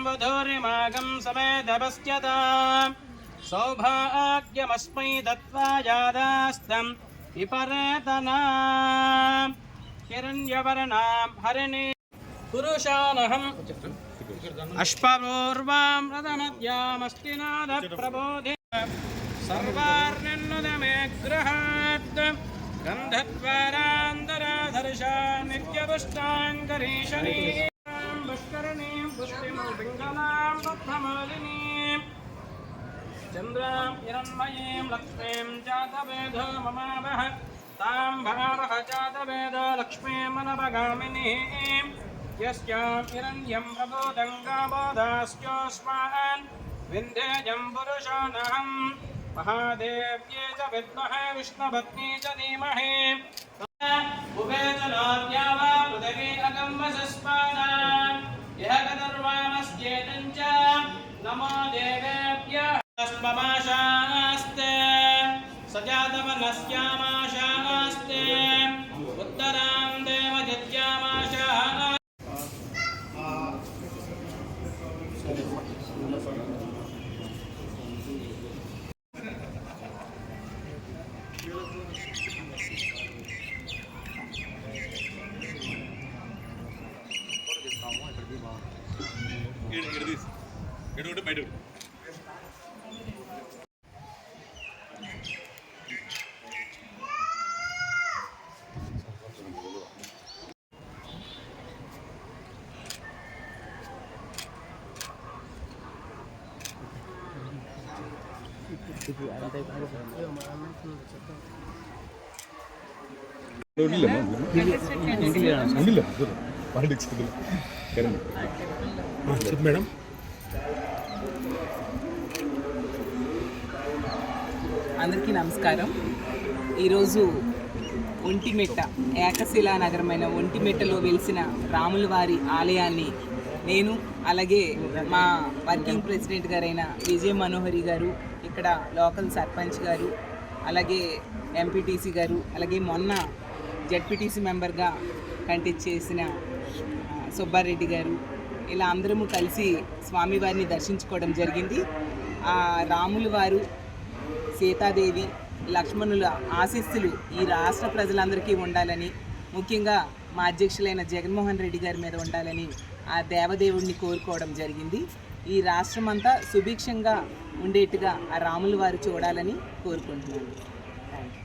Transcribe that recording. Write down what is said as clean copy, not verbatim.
वधूरिमागं समेधपश्यता सौभाग्यमस्मै दत्त्वा यादास्तं विपरेतना हिरण्यवर्णां हरिणी पुरुषानहम् अश्वपूर्वां रथमद्यामस्तिनादप्रबोधि सर्वार्णन्नुदमे गृहात् गन्धद्वारान्तराधर्षा नित्यपुष्टाङ्करीशनीं पुष्करणीं पुष्टिं पिङ्गलां बद्धमालिनीं चन्द्रां हिरण्मयीं लक्ष्मीं जातवेदो ममावह तां भावः जातवेदो लक्ष्मीमनवगामिनीं यस्यां हिरण्यं प्रबोधं गावोदास्योऽस्मान् विन्ध्येयं पुरुषोऽहम् महादेव्ये च विद्महे विष्णुपत्नी च धीमहि उभे च नाद्या वा पृथिवी अगम्वसस्मानां यः गतर्वामस्येतं च नमो देवेभ्यः ममाशास्ते सजातवनस्यामाशास्ते उत्तरां देवजित्यामाशा మేడం అందరికీ నమస్కారం. ఈరోజు ఒంటిమిట్ట ఏకశిలా నగరమైన ఒంటిమిట్టలో వెలిసిన రాముల వారి ఆలయాన్ని నేను అలాగే మా వర్కింగ్ ప్రెసిడెంట్ గారైన విజయ మనోహరి గారు, ఇక్కడ లోకల్ సర్పంచ్ గారు, అలాగే ఎంపీటీసీ గారు, అలాగే మొన్న జడ్పీటీసీ మెంబర్గా కంటెస్ట్ చేసిన సుబ్బారెడ్డి గారు, ఇలా అందరము కలిసి స్వామివారిని దర్శించుకోవడం జరిగింది. ఆ రాముల వారు, సీతాదేవి, లక్ష్మణుల ఆశీస్సులు ఈ రాష్ట్ర ప్రజలందరికీ ఉండాలని, ముఖ్యంగా మా అధ్యక్షులైన జగన్మోహన్ రెడ్డి గారి మీద ఉండాలని ఆ దేవదేవుడిని కోరుకోవడం జరిగింది. ఈ రాష్ట్రం అంతా సుభిక్షంగా ఉండేట్టుగా ఆ రాముల వారు చూడాలని కోరుకుంటున్నాను. Thank you.